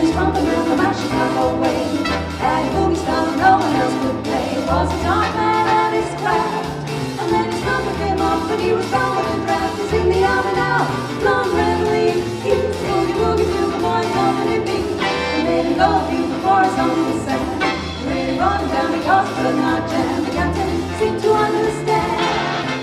his trumpet and the mash Chicago way. And boogie style no one else could play. Was a dark man at his craft. And then his number came up and he was gone with the draft. He's in the army now, long readily. He was boogie woogie to the boy company beat. And made him go a few before his uncle was sent. Really brought him down because he could not jam. The captain seemed to understand.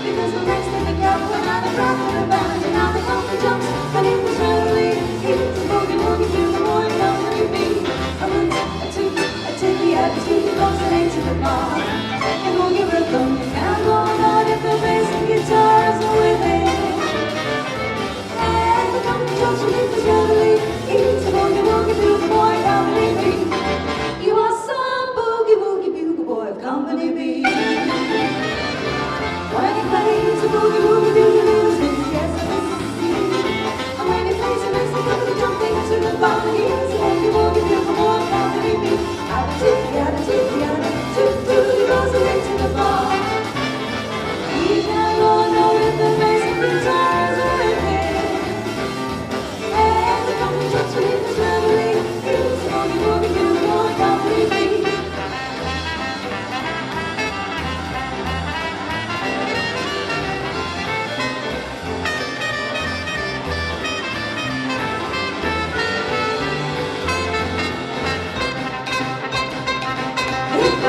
Because the next thing the captain had a draft in a band. And now the company jumps and he was readily. He was boogie woogie to the boy company beat. A loot, a toot, a tippy, a toot, he goes an eight to the bar. And boogie rhythm, you can't go on if the bass and guitars are with it. And the company jumps and he was readily. He was boogie woogie to the boy company beat. You are some boogie woogie bugle boy of company B. When he plays a boogie woogie bugle music, yes, and when he plays it makes the company jumping to the bar. He is a boogie woogie bugle boy of company B. Yada tip, yada toot toot, he goes away to the bar. He can't go no if the bass and guitars are with him. And the company jumps when he was readily. He is a boogie woogie bugle boy of company B.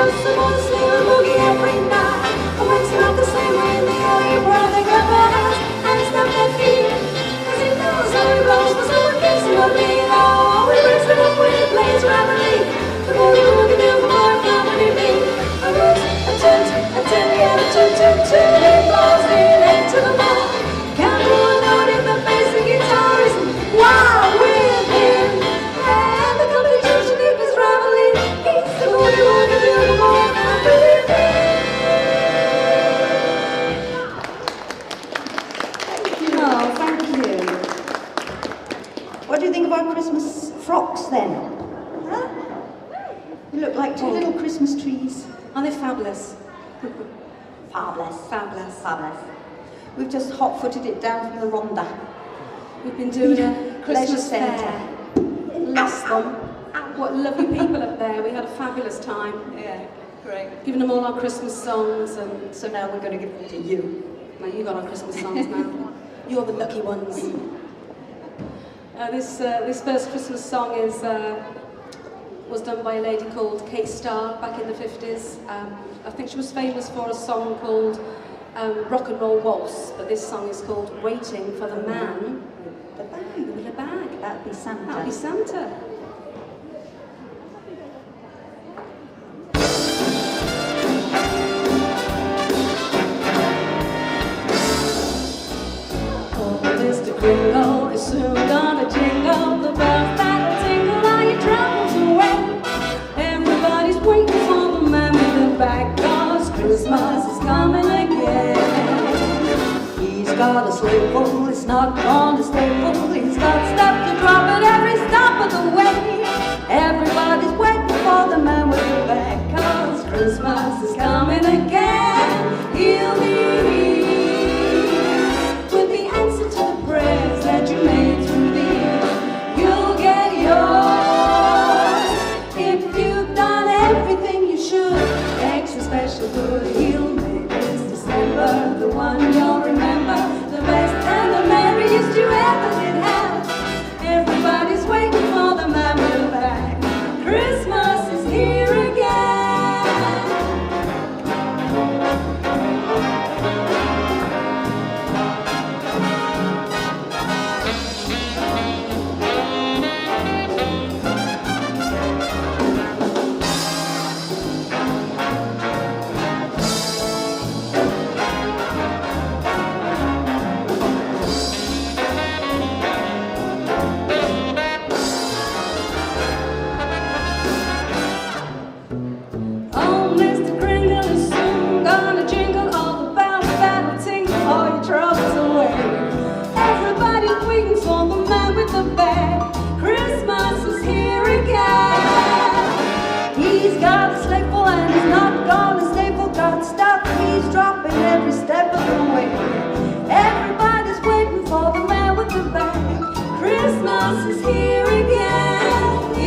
Some more slim boogie every night. And when it's not the same way in the alley, brother grab their hands and stamp their feet. Cause he knows how he rolls, but someone gives him a beat. Oh, he brings it up when he plays rapidly. The boogie woogie bugle boy company beat. A root, a toot, a tippy, and a toot toot toot. He blows in into the mud. Can't do a note if the bass and guitar isn't wild with him. And the company jumps and if he's rattling, he's the boogie woogie bugle boy. Oh, thank you. What do you think of our Christmas frocks then? Huh? You look like two little Christmas trees. Aren't they fabulous? Fabulous. Fabulous. Fabulous. We've just hot-footed it down from the Rhondda. We've been doing a Christmas Leisure fair. Bless them. What lovely people up there. We had a fabulous time. Yeah, great. Giving them all our Christmas songs, and So now we're going to give them to you. now you got our Christmas songs now. You're the lucky ones. This first Christmas song was done by a lady called Kate Starr back in the 50s. I think she was famous for a song called Rock and Roll Waltz, but this song is called Waiting for the Man The bag. with a Bag. That'd be Santa. That'll be Santa. Mr. Kringle is soon gonna jingle the bells that'll tingle all your troubles away. Everybody's waiting for the man with the bag, 'cause Christmas is coming again. He's got a sleigh full, it's not gonna stay full. He's got stuff to drop at every stop of the way. Everybody's waiting for the man with the bag, 'cause Christmas is coming again. He'll be here with the answer to the prayers that you made through the year. You'll get yours if you've done everything you should. Extra special good, he'll make this December the one you'll remember, the best and the merriest you ever did have. Everybody's waiting for the man with the bag. Christmas is here again. Oh, Mr. Kringle is soon gonna jingle all the bells that'll tingle all your troubles away. Everybody's waiting for the man with the bag. Christmas is here again. He's got a sleigh full and he's not gonna stay full. Got stuff he's dropping every step of the way. Everybody's waiting for the man with the bag. Christmas is here again.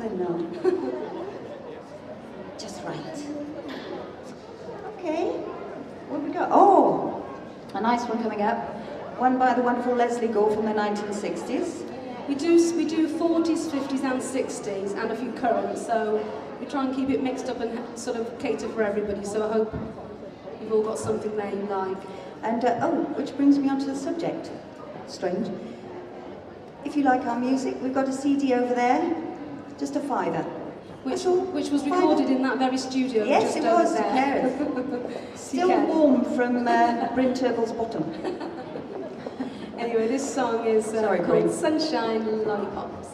don't know. Just right. Okay. What have we got? Oh, a nice one coming up. One by the wonderful Leslie Gore from the 1960s. We do 40s, 50s and 60s and a few current, so we try and keep it mixed up and sort of cater for everybody, so I hope you've all got something there you like. And, which brings me on to the subject. Strange. If you like our music, we've got a CD over there, just a £5. Which was recorded in that very studio. Yes, just it over was. there. Still warm from Bryn Turville's bottom. Anyway, this song is Sorry, called Greg. Sunshine Lollipops.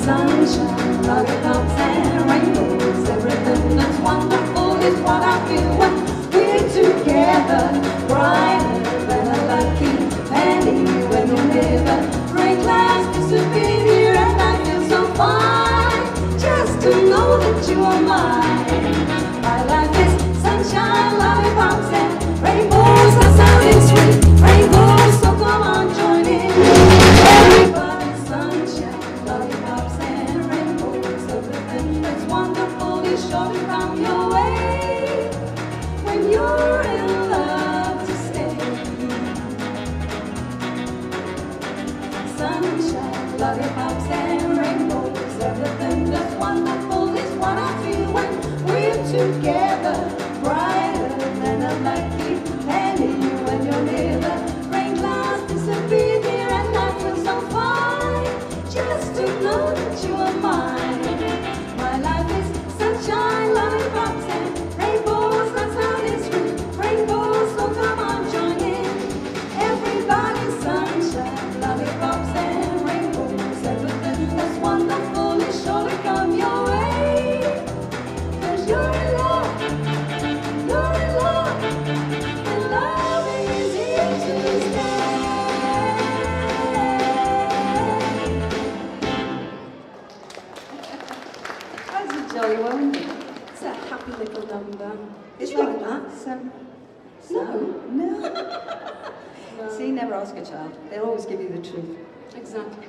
Sunshine, lollipops and rainbows, everything that's wonderful is what I feel when we're together. Brighter than a lucky penny when you're never. Gray clouds disappear and I feel so fine just to know that you are mine. My life is sunshine, lollipops and rainbows. That sounding sweet, rainbows, so come on, join in. Everybody, sunshine, lollipops and rainbows. Everything that's wonderful is sure to come your way when you're in love to stay. Sunshine, lollipops and rainbows. Everything that's wonderful is what I feel when we're together. Brighter than a lucky penny when you're near. The rain clouds disappear here and I feel so fine just to know that you are mine. My life is sunshine, lollipops and rainbows. That's how it is with rainbows, so come on, join in. Everybody, sunshine, lollipops and rainbows. Everything that's wonderful is sure to come your way. 'Cause you're in love, you're in love, and love is here to stay. That's a jolly one. It's a happy little number. Did It's you like like that? No. See, never ask a child. They'll always give you the truth. Exactly.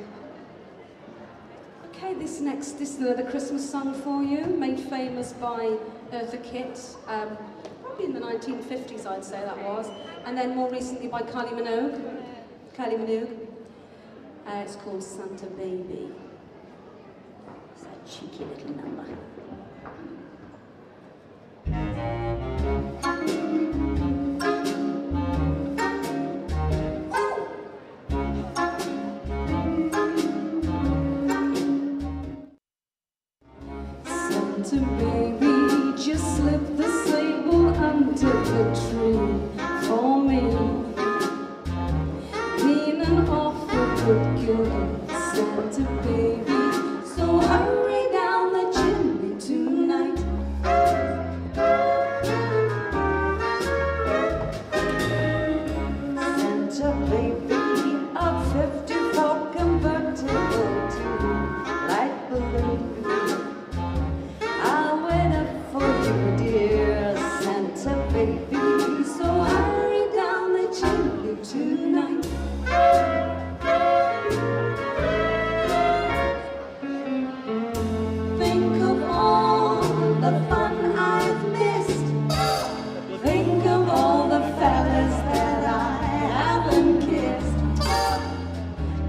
Okay, this is another Christmas song for you, made famous by Eartha Kitt, probably in the 1950s, I'd say that was, and then more recently by Kylie Minogue. It's called Santa Baby. It's a cheeky little number. Santa Baby, just slip the sable under the tree for me. Being an awful good girl, Santa Baby, so hurry down the chimney tonight. Santa baby, a 54 convertible to light blue. I'll wait up for you, dear Santa baby, So hurry down the chimney tonight. Think of all the fun I've missed. Think of all the fellas that I haven't kissed.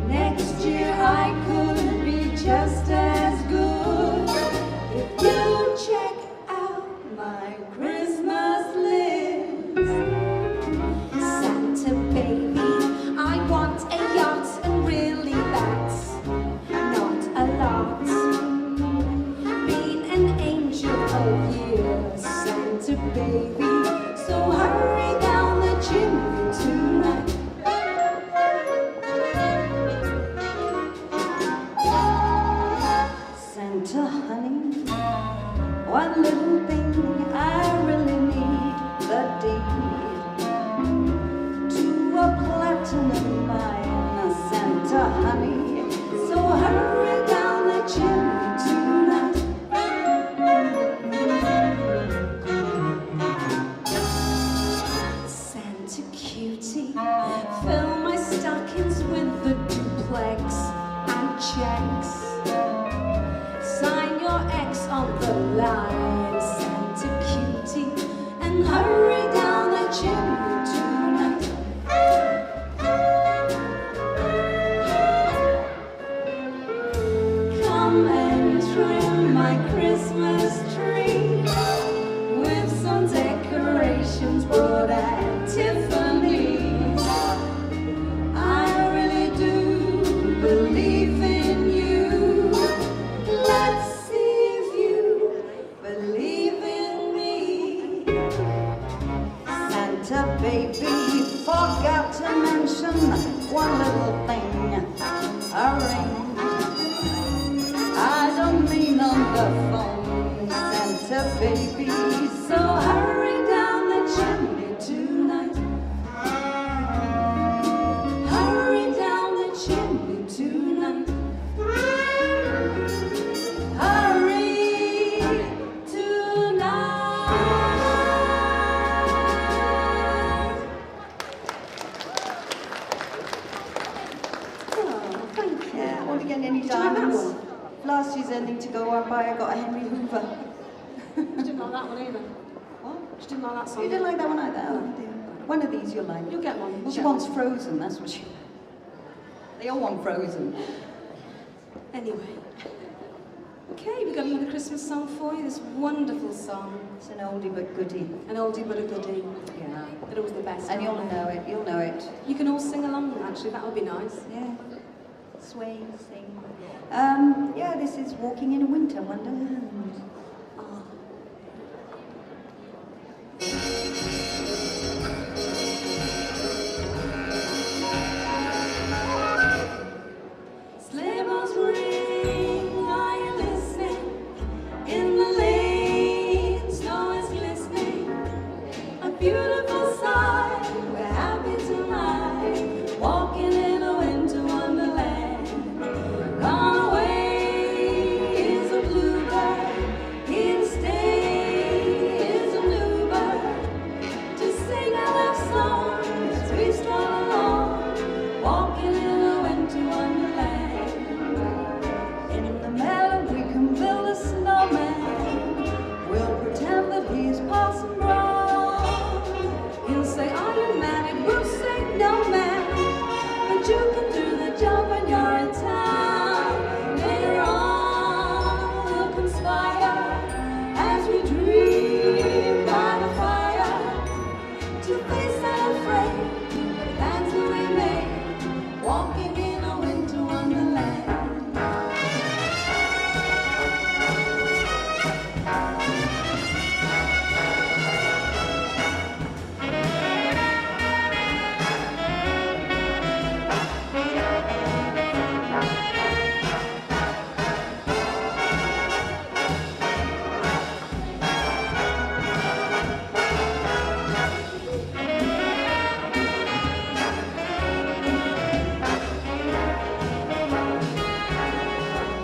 Next year I could be just as good if you check out my Christmas list. light, Santa cutie, and hurry down the chimney tonight. Come and trim my Christmas tree with some decorations brought at Tiffany's. I really do believe in you. Let's see if you believe in me. Santa baby, forgot to mention one little thing, a ring. I don't mean on the phone, Santa baby, So hurry down the chimney tonight. Hurry down the chimney tonight. Hurry tonight. Oh, thank you. Yeah, want to get any you like that diamonds? one? Last year's ending to go on by, I got a Henry Hoover. She didn't like that one either. What? She didn't like that song. You didn't like that one either? Oh, dear. One of these you'll like. You'll get one. We'll She get wants one. Frozen, that's what she... They all want Frozen. Anyway. Okay, we've got another Christmas song for you. This wonderful song. It's an oldie but goodie. An oldie but a goodie. Yeah. They're always the best. And aren't you'll they? know it, you'll know it. You can all sing along, actually. That would be nice. Yeah. Sway, sing. Yeah, this is Walking in a Winter Wonderland. Oh. Sleigh bells ring, are you listening? In the lane, snow is glistening. A beautiful sight, we're happy tonight. Walking in a winter wonderland. Gone away is a bluebird. Here to stay is a new bird. To sing a love song as we stroll along. Walking in a winter wonderland. In the meadow we can build a snowman. We'll pretend that he's Parson Brown. He'll say, are you married? We'll say, no, man. But you can do the job when you're in town. Later on, we'll conspire as we dream by the fire to face unafraid the plans that we made, walking in a winter wonderland.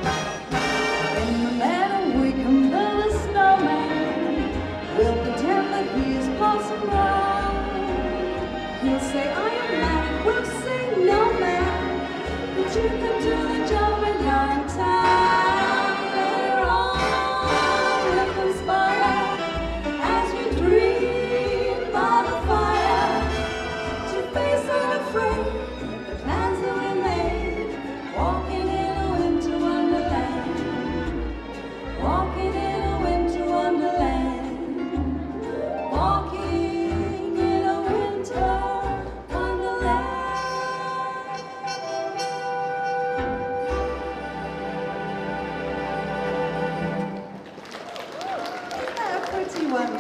In the meadow we can build a snowman. We'll pretend that he's Parson Brown. He'll say, are you married? We'll say, no, man. But you can do the job when you're in town. Later on, we'll conspire as we dream by the fire to face unafraid the plans that we made. Walking in a winter wonderland. Walking in a winter wonderland. Walking in a winter wonderland. Isn't that a pretty one?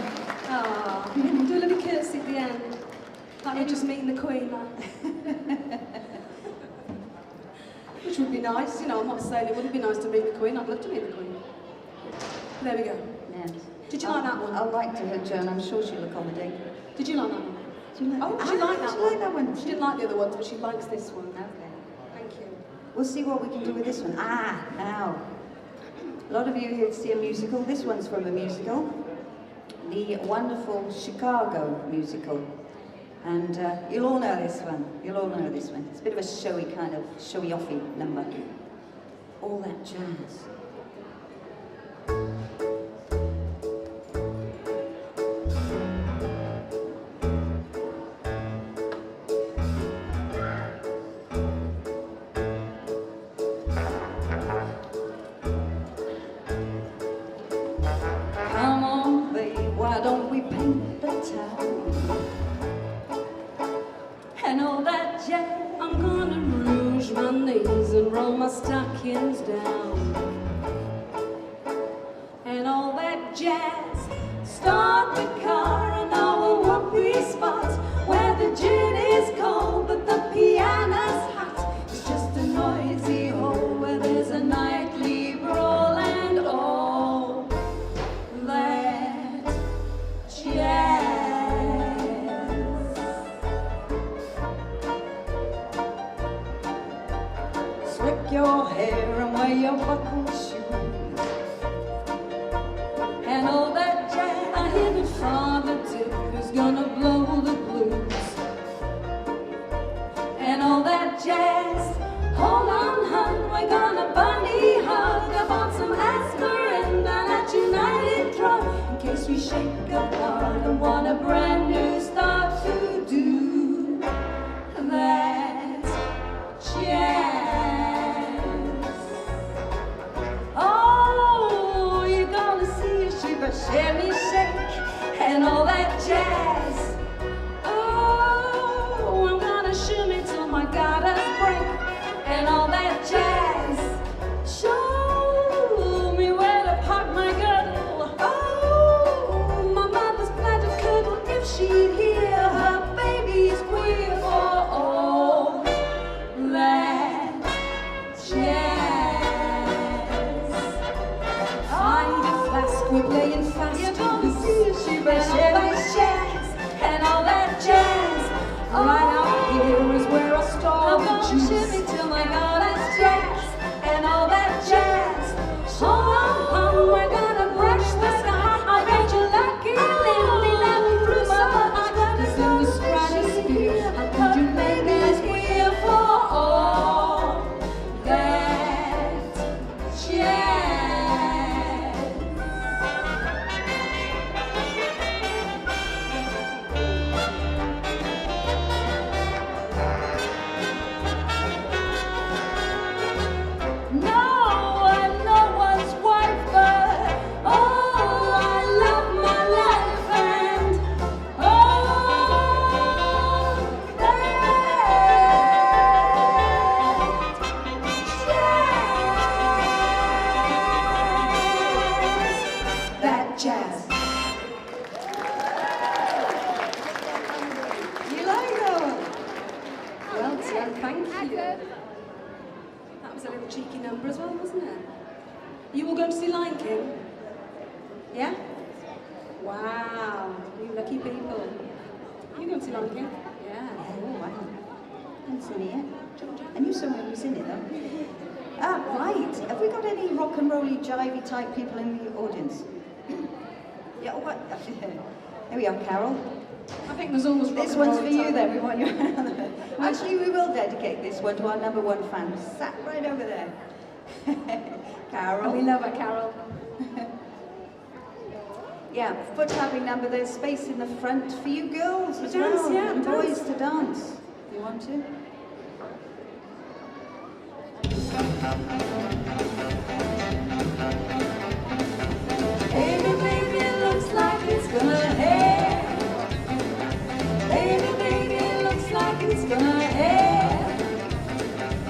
Ah, do a little curtsy at the end. Like we're just meeting the Queen. Which would be nice, you know, I'm not saying it wouldn't be nice to meet the Queen. I'd love to meet the Queen. There we go. Yes. Did you like that one? I'll write to her, Joan. I'm sure she'll accommodate. Did you like that one? Do you like Oh, that? she liked that She one. liked that one. She didn't like the other ones, but she likes this one. Okay. Thank you. We'll see what we can do with this one. Ah, now. A lot of you here to see a musical. This one's from a musical. The wonderful Chicago musical. And you'll all know this one. You'll all know this one. It's a bit of a showy kind of showy-offy number. All that jazz. and all that jazz. I'm gonna rouge my knees and roll my stockings down, and all that jazz. Start the car and our whoopee spot where the gin is cold but the piano's hot. It's just a noisy hole where there's a nightly brawl and all that jazz. Slick your hair and wear your buckled shoes, and all that jazz. I hear that Father Dick is gonna blow the blues, and all that jazz. Hold on, hun, we're gonna bunny hug. I bought some aspirin down at United Drug in case we shake apart and want a brand new start to do that jazz. Oh, you're gonna see a shiver, shimmy, shake, and all that jazz. Oh, I'm gonna shimmy till my goddess break, and all that jazz. Show me where to park my girdle. Oh, my mother's glad to cuddle if she'd hear her baby's queer for all that jazz. Find a flask, we're playing fast. You're gonna see a shiver, and all that jazz, and all that jazz. Right out here is where I start. I'm gonna shimmy till my goddess jazz, and all that jazz. Hold on, we're gonna brush the sky. I bet you're lucky, Lindy, laughing through my eyes. This in the stratosphere, how could you make us queer for all that jazz? Jazz. You like that one? Well done, thank you. That was a little cheeky number as well, wasn't it? You all going to see Lion King? Yeah? Wow, you lucky people. You going to see Lion King? Yeah. Oh, wow. I haven't seen it yet. I knew someone who was in it though. Ah, right. Have we got any rock and rolly, jivey type people in the audience? Yeah, oh, what? Here we are, Carol. I think there's always rock This and one's roll for you time. then. We want you. Actually, we will dedicate this one to our #1 fan, sat right over there. Carol. And we love her, Carol. Yeah, foot tapping number. There's space in the front for you girls as dance, well, yeah, and dance. boys to dance. If you want to. Baby, baby, it looks like it's gonna hair. Baby, baby, it looks like it's gonna hair.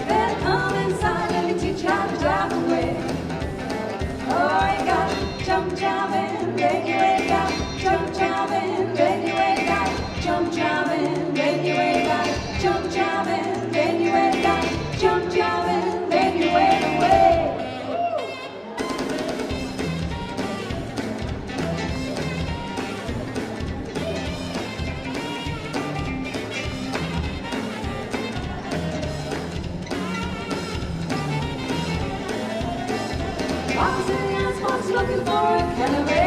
Then come inside, let me teach you how to drive away. Oh, you got jump, jiving, then you ain't got jump, jiving, then you ain't got jump, jiving, then you ain't got jump, jiving, then you ain't got jump, jiving, then you ain't away. I was in the spots looking for a caliber.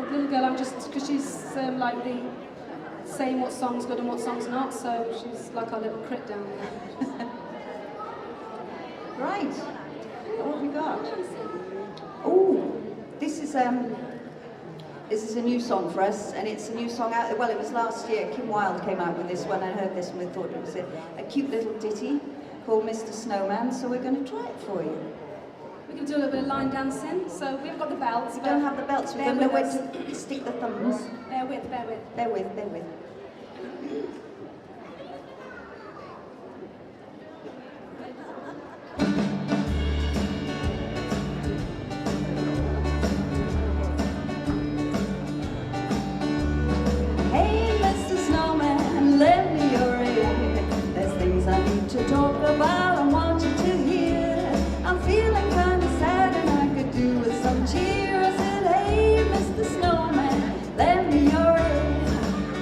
little girl, I'm just, because she's like the saying what song's good and what song's not, so she's like our little crit down there. Right. What have we got? Oh, this is a new song for us, and it's a new song out. Well, it was last year. Kim Wilde came out with this one. I heard this and we thought it was a cute little ditty called Mr. Snowman. So we're going to try it for you. We can do a little bit of line dancing. So we've got the belts. We don't have the belts. We don't know where to stick the thumbs. Bear with, bear with. Bear with, bear with. Hey, Mr. Snowman, lend me your ear. There's things I need to talk about and want you to hear. I'm feeling kind of sad and I could do with some cheer. I said, hey, Mr. Snowman, lend me your ear.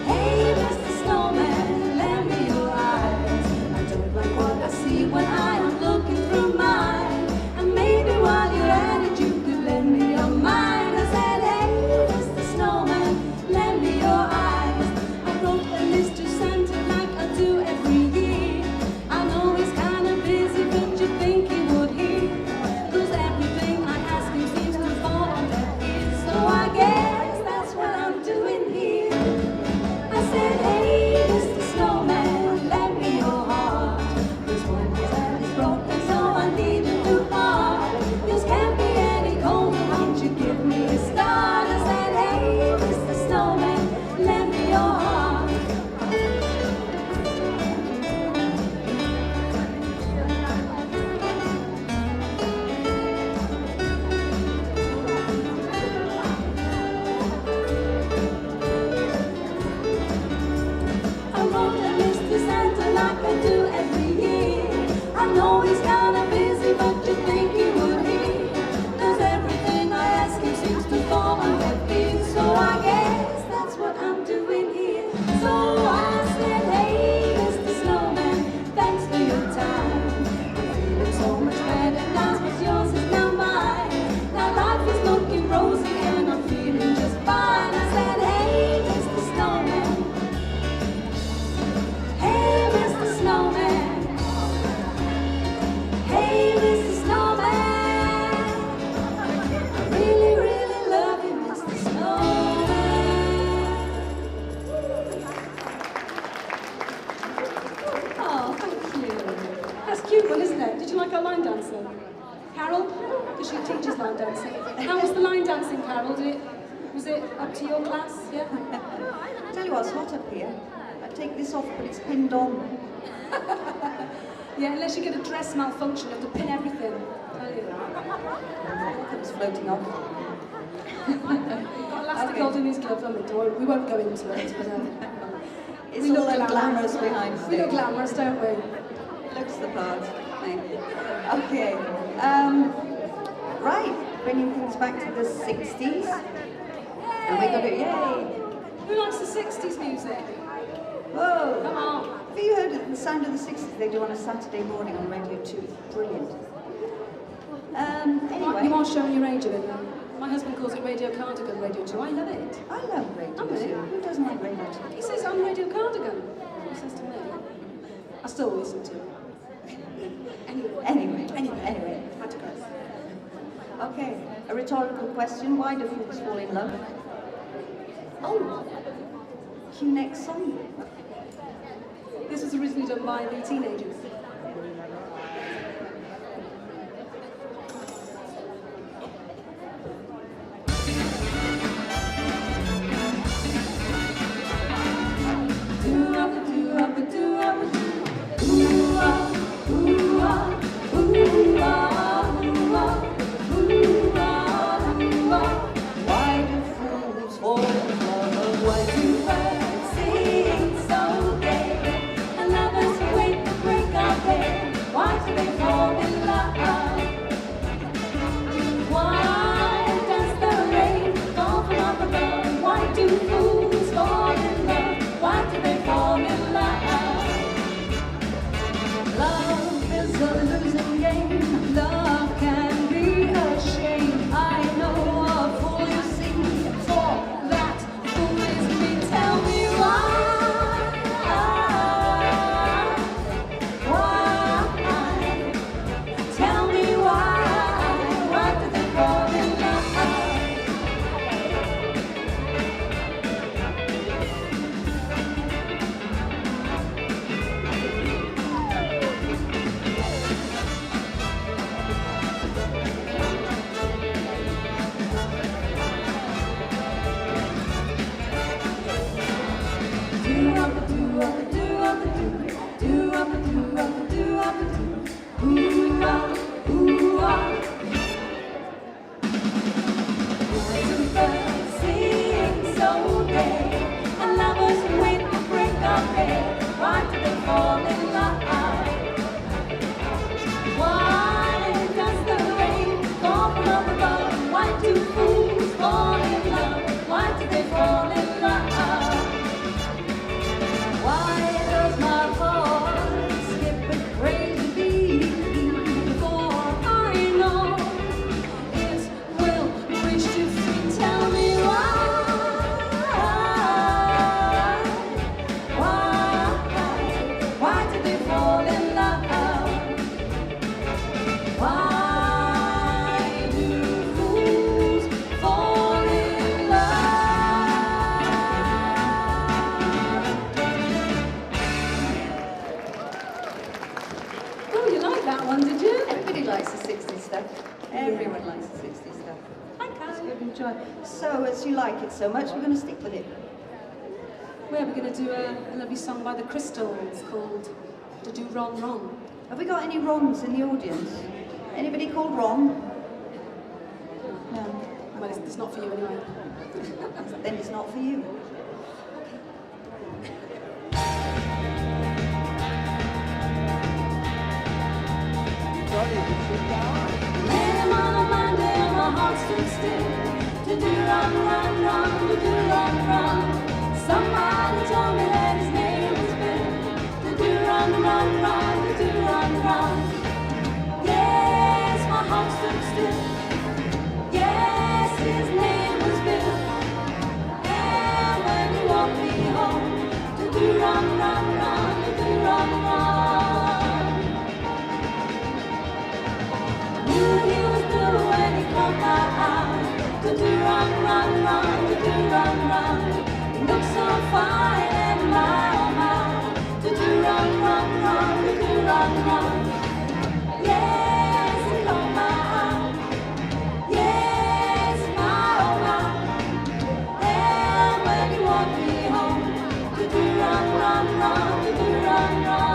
Hey, Mr. Snowman, lend me your eyes. I don't like what I see when I am looking through mine. And maybe while you're at it, you could lend me your mind. I said, hey, Mr. Snowman, lend me your eyes. I wrote a list to Santa like I do every year. I know he's kind of busy, but you think he would hear. 'Cause everything I ask him seems to fall on deaf ears. So I guess that's what I'm doing here. I said, hey, Mr. Snowman, lend me your heart. 'Cause one hand is broken, so I need a new heart. This can't be any colder, won't you give me a start? I said, hey, Mr. Snowman, lend me your heart. I wrote a list to Santa like I do every year. I know he's kind of busy, but you think he would hear. 'Cause everything I ask him seems to fall on deaf ears. So I guess that's what I'm doing here. So I said, hey, Mr. Snowman, thanks for your time. I'm feeling so much better now, 'cause yours is now mine. Now life is looking rosy and I'm feeling just fine. I said, hey, Mr. Snowman. Hey, Mr. Snowman. Hey, Mr. Snowman. I really, really love you, Mr. Snowman. Oh, thank you. That's cute one, isn't it? Did you like our line dancing? Carol? Because she teaches line dancing. How was the line dancing, Carol? Was it up to your class? Yeah? Tell you what, it's hot up here. I take this off, but it's pinned on. Yeah, unless you get a dress malfunction, you have to pin everything. Tell you. It's floating off. Got elastic hold in these gloves. I mean, we won't go into it, but It's we all look that glamorous behind we look stage. glamorous, don't we? Looks the part. Thank you. Okay. Right. Bringing things back to the 60s. And we're going to, yay! Who likes the 60s music? Whoa! Come on. Have you heard of the sound of the 60s they do on a Saturday morning on Radio 2? Brilliant. Anyway. You are showing your age a bit now. My husband calls it Radio Cardigan, Radio 2. I love it. I love Radio I'm 2. in. Who doesn't like Radio 2? He says I'm Radio Cardigan. He says to me. I still listen to him. Anyway. Had to go. Okay, a rhetorical question. Why do fools fall in love? Oh, cue next song. This was originally done by the Teenagers. Why do fools fall in love? Why do birds sing so gay? And lovers wait to break up. So, as you like it so much, we're going to stick with it. We're going to do a lovely song by the Crystals called "To Do Ron Ron." Have we got any Rons in the audience? Anybody called Ron? No. Well, it's not for you anyway. Then it's not for you. Laying on a Monday and my heart stood still. To do run, run, run, to do run, run. Somebody told me that his name was Bill. To do run, run, run, to do run, run. Yes, my heart stood still. Yes, his name was Bill. And when he walked me home, to do run, run, run, to do run, run. Knew he was blue when he caught my eye. To do run, run, run, to do run, run. He looked so fine and my oh my. To do run, run, run, to do run, run. Yes, he caught my eye. Yes, my oh my. And when he walked me home, to do run, run, run, to do run, run.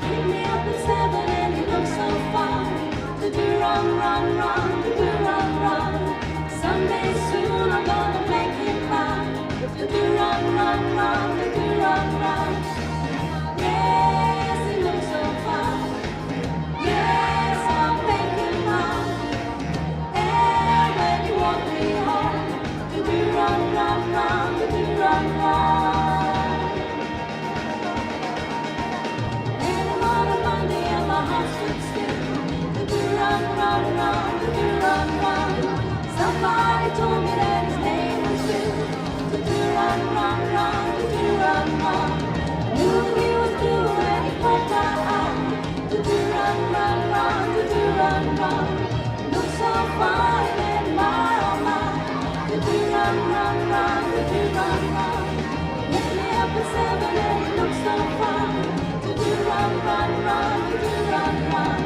Picked me up at 7 and he looked so fine. To do run, run, run, to do run, run. Someday soon I'm gonna make him mine. To do run, run, run, to do run, run. Yes, he looks so fine. Yes, I'll make him mine. And when he walked me home, to do run, run, run, to do run, run. Laying on a Monday and my heart stood still. To do run, run, run, to do run, run. Somebody told me that his name was Bill. To do run, run, run, to do run, run. Knew he was blue when he caught my eye. To do run, run, run, to do run, run. Looked so fine and my oh my. To do run, run, run, to do run, run. Picked me up at 7 and he looked so fine. To do run, run, run, to do run, run.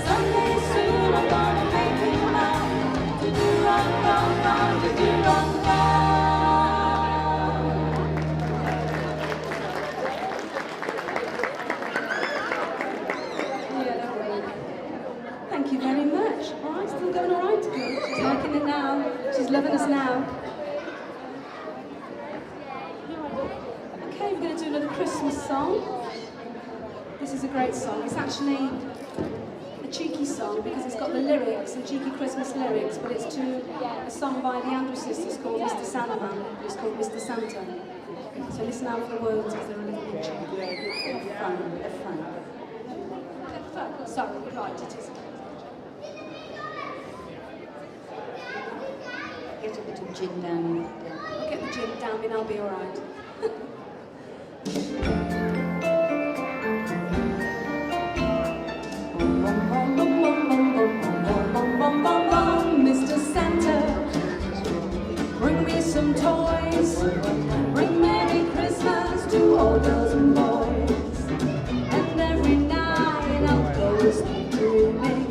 Someday soon I'm gonna make him mine. To do run, run, run, to do run, run. Yeah, that way. Thank you very much. All right, still going all right? Good. She's liking it now. She's loving us now. Okay, we're going to do another Christmas song. This is a great song. It's actually a cheeky song because it's got the lyrics and cheeky Christmas lyrics, but it's to a song by the Andrew Sisters called Mr. Sandman. It's called Mr. Santa. So listen out for the words because they're a little bit cheeky. Have fun, have fun. Sorry, right, it is. Get a bit of gin down. I'll get the gin down and I'll be all right. Mr. Santa, bring me some toys. Bring Merry Christmas to all girls and boys. And every night I'll go to sleep dreaming.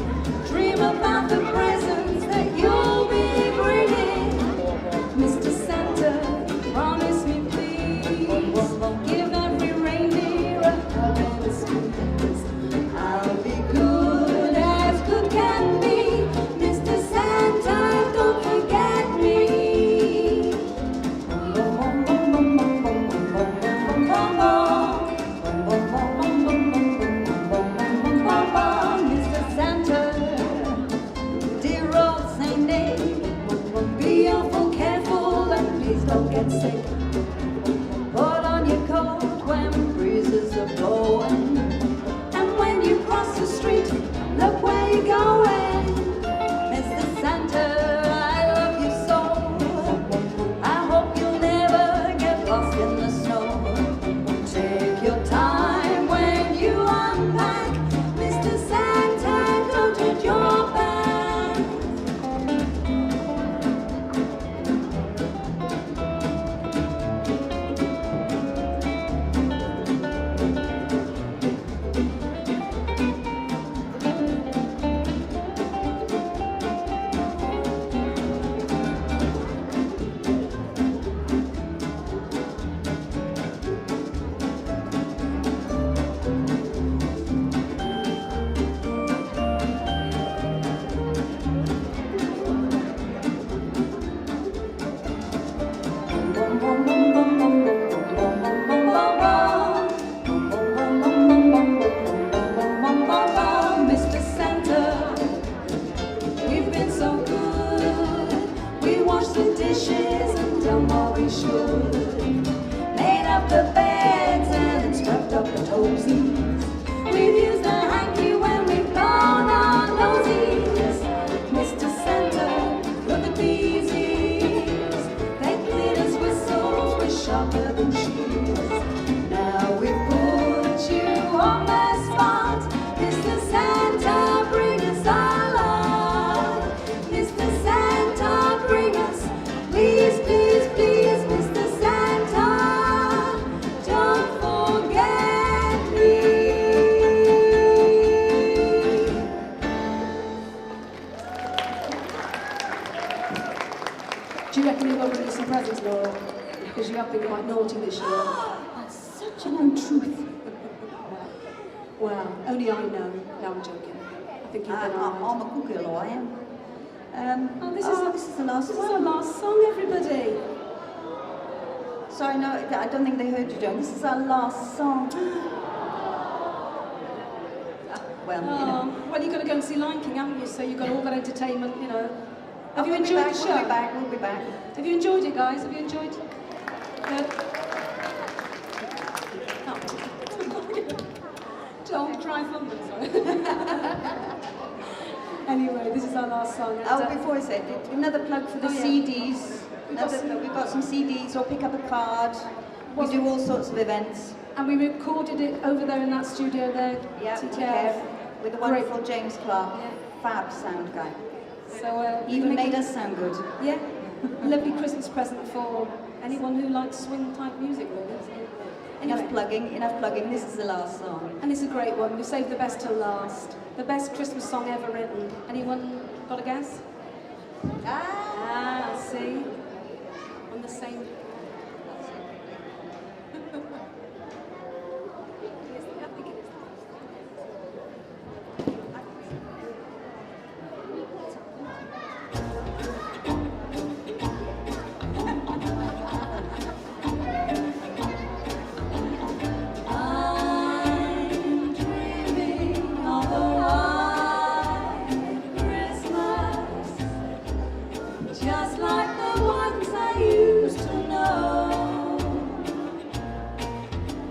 Dream about the presents that you'll be bringing. Mr. Santa, promise me please. Give every reindeer a hug and a squeeze. I'll be good as good can be. Mr. Santa, don't forget me. done what we should. Made up the beds and then swept up the toesies. We've used a hanky when we've blown our nosies. Mr. Santa, with the daisies, they cleared us whistles were sharper than shears. Now we've put you on the spot. Mr. Santa, bring us our love. Mr. Santa, bring us, please, please, please, Mr. Santa, don't forget me. Do you reckon you've got rid of some presents, Laura? Because you have been quite naughty this year. That's such an untruth. Well, only I know. No, I'm joking. I think you've been alright. I'm a cookie, I am. This is the last This is one. our last song, everybody. Sorry, no, I don't think they heard you, Joan. This is our last song. Well, you know. Well, you've got to go and see Lion King, haven't you? So you've got all that entertainment, you know. Have you We'll be enjoyed back, the show? We'll be back. Have you enjoyed it, guys? Have you enjoyed it? Good? Oh. Don't cry thunder, sorry. Anyway, this is our last song. and, Before I said it, another plug for the Oh, yeah. CDs. We've We've got some CDs, or pick up a card. We do all sorts of events. And we recorded it over there in that studio there. Yeah, TTF. with the Great. wonderful James Clark, Yeah. fab sound guy. So He even made us sound good. Yeah, lovely Christmas present for anyone who likes swing type music, really. So, Enough anyway, plugging. This is the last song. and it's a great one. We saved the best till last. The best Christmas song ever written. Anyone got a guess? Ah, see, on the same. I'm dreaming of a white Christmas, just like the ones I used to know,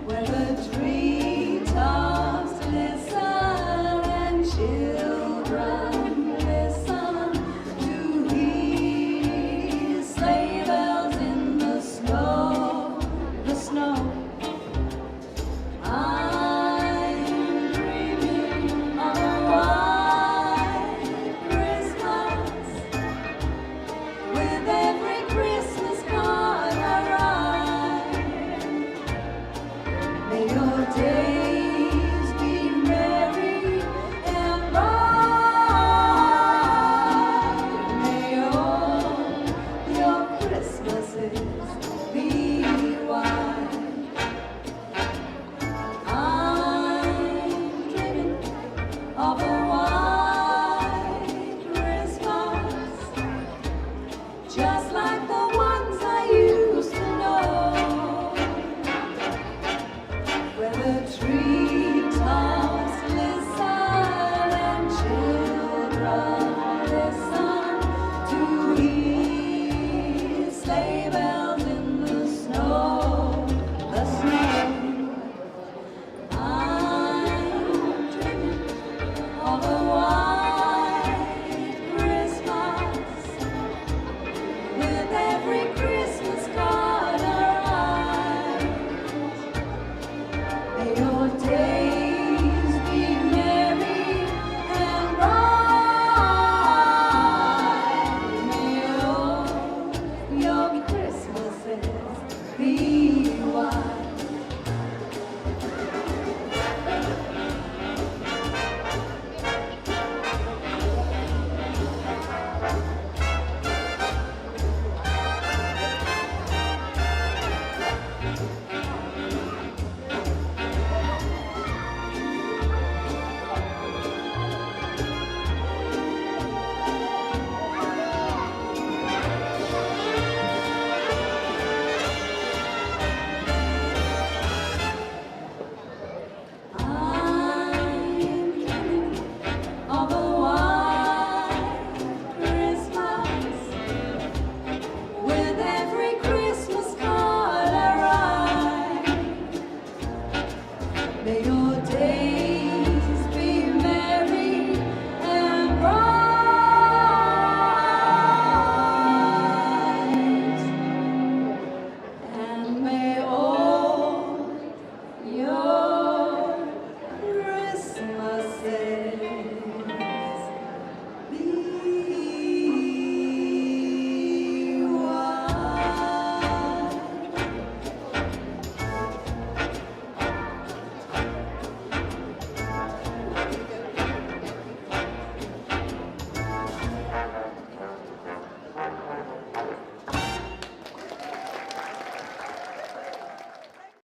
where the treetops listen and children listen to hear sleigh bells in the snow, the snow. I'm dreaming of a white Christmas, with every Christmas card I write. May your days be merry and bright. May all your Christmases be white. I'm dreaming of a white Christmas, just like the ones I used to know, where the treetops listen and children listen to hear sleigh bells in the snow, the snow. I'm dreaming of a white Christmas, with every Christmas card I write. May your days be merry and bright. May all your Christmases